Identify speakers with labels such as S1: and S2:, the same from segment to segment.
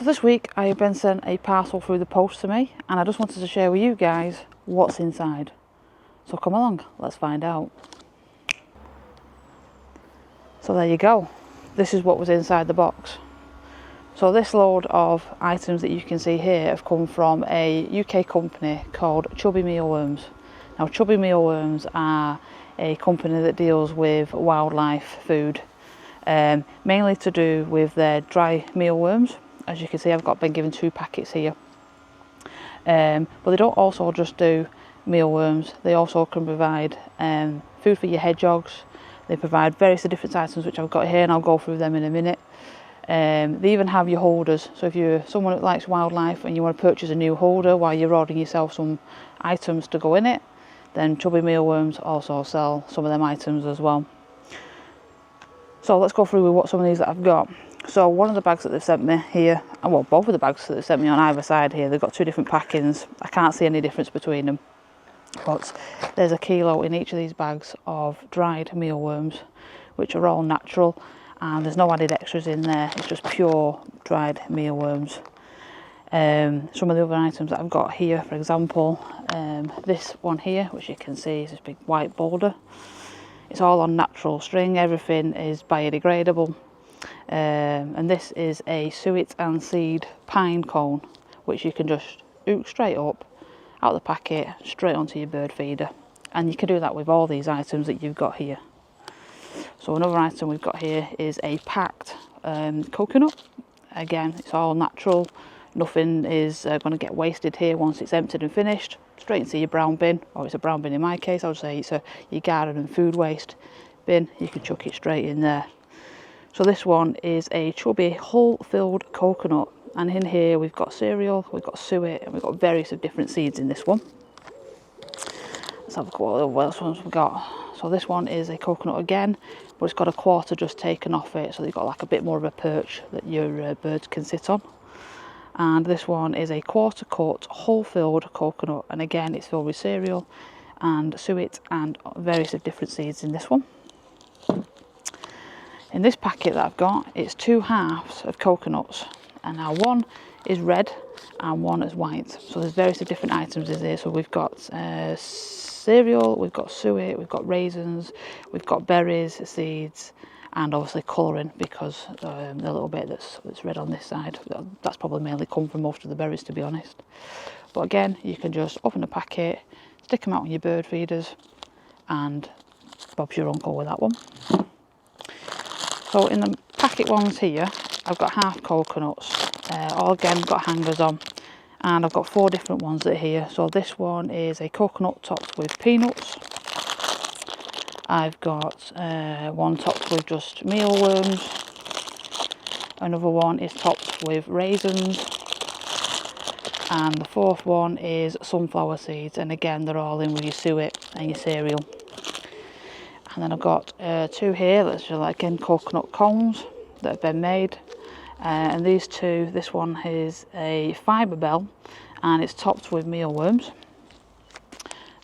S1: So this week I have been sent a parcel through the post to me, and I just wanted to share with you guys what's inside. So come along, let's find out. So there you go. This is what was inside the box. So this load of items that you can see here have come from a UK company called Chubby Mealworms. Now Chubby Mealworms are a company that deals with wildlife food, mainly to do with their dry mealworms. As you can see, I've been given 2 packets here. But they don't also just do mealworms, they also can provide food for your hedgehogs. They provide various different items which I've got here, and I'll go through them in a minute. They even have your holders, so if you're someone that likes wildlife and you want to purchase a new holder while you're ordering yourself some items to go in it, then Chubby Mealworms also sell some of them items as well. So let's go through with what some of these that I've got. So one of the bags that they've sent me here, well, both of the bags that they've sent me on either side here, they've got 2 different packings. I can't see any difference between them, but there's a kilo in each of these bags of dried mealworms, which are all natural, and there's no added extras in there. It's just pure dried mealworms. Some of the other items that I've got here, for example, this one here, which you can see is this big white boulder. It's all on natural string, everything is biodegradable. And this is a suet and seed pine cone, which you can just oot straight up out of the packet straight onto your bird feeder, and you can do that with all these items that you've got here. So another item we've got here is a packed coconut. Again, it's all natural, nothing is going to get wasted here once it's emptied and finished. Straight into your brown bin, or it's a brown bin in my case. I would say it's your garden and food waste bin. You can chuck it straight in there. So this one is a chubby hull-filled coconut, and in here we've got cereal, we've got suet, and we've got various of different seeds in this one. Let's have a look at what else ones we've got. So this one is a coconut again, but it's got a quarter just taken off it, so you've got like a bit more of a perch that your birds can sit on. And this one is a quarter cut hull-filled coconut, and again it's filled with cereal and suet and various of different seeds in this one. In this packet that I've got, it's 2 halves of coconuts, and now one is red and one is white. So there's various different items in there. So we've got cereal, we've got suet, we've got raisins, we've got berries, seeds, and obviously colouring, because the little bit that's red on this side, that's probably mainly come from most of the berries, to be honest. But again, you can just open a packet, stick them out on your bird feeders, and Bob's your uncle with that one. So in the packet ones here, I've got half coconuts, all again got hangers on, and I've got 4 different ones that are here. So this one is a coconut topped with peanuts. I've got one topped with just mealworms. Another one is topped with raisins. And the 4th one is sunflower seeds, and again they're all in with your suet and your cereal. And then I've got 2 here that's just like in coconut cones that have been made, and these 2, this one is a fibre bell and it's topped with mealworms,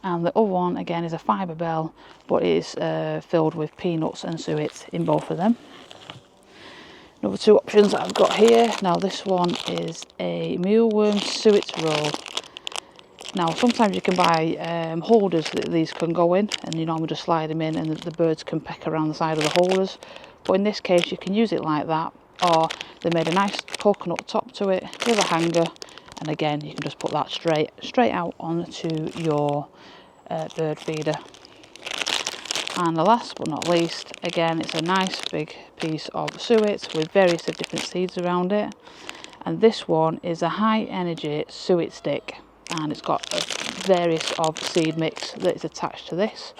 S1: and the other one again is a fibre bell, but it's filled with peanuts and suet in both of them. Another 2 options that I've got here. Now this one is a mealworm suet roll. Now sometimes you can buy holders that these can go in, and you normally just slide them in and the birds can peck around the side of the holders. But in this case you can use it like that, or they made a nice coconut top to it with a hanger, and again you can just put that straight out onto your bird feeder. And the last but not least, again it's a nice big piece of suet with various different seeds around it, and this one is a high energy suet stick, and it's got various of seed mix that is attached to this,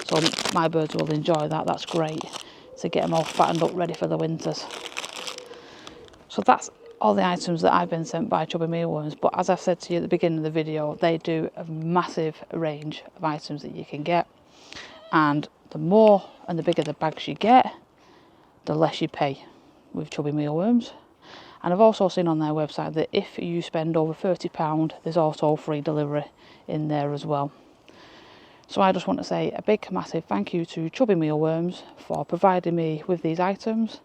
S1: so my birds will enjoy that. That's great to get them all fattened up ready for the winters. So that's all the items that I've been sent by Chubby Mealworms, but as I've said to you at the beginning of the video, they do a massive range of items that you can get, and the more and the bigger the bags you get, the less you pay with Chubby Mealworms. And I've also seen on their website that if you spend over £30, there's also free delivery in there as well. So I just want to say a big massive thank you to Chubby Mealworms for providing me with these items,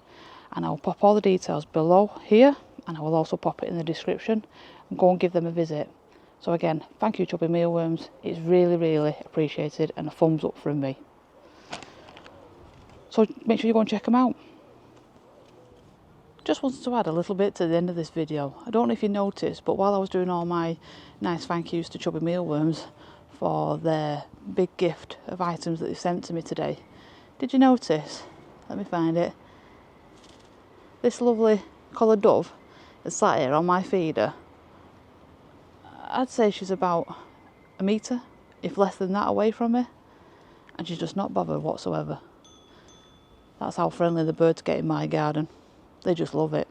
S1: and I'll pop all the details below here, and I will also pop it in the description, and go and give them a visit. So again, thank you Chubby Mealworms, it's really, really appreciated, and a thumbs up from me. So make sure you go and check them out. Just wanted to add a little bit to the end of this video. I don't know if you noticed, but while I was doing all my nice thank yous to Chubby Mealworms for their big gift of items that they sent to me today, did you notice, let me find it, this lovely collared dove is sat here on my feeder. I'd say she's about a metre, if less than that, away from me, and she's just not bothered whatsoever. That's how friendly the birds get in my garden. They just love it,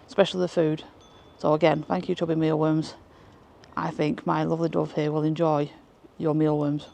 S1: especially the food. So again, thank you Chubby Mealworms. I think my lovely dove here will enjoy your mealworms.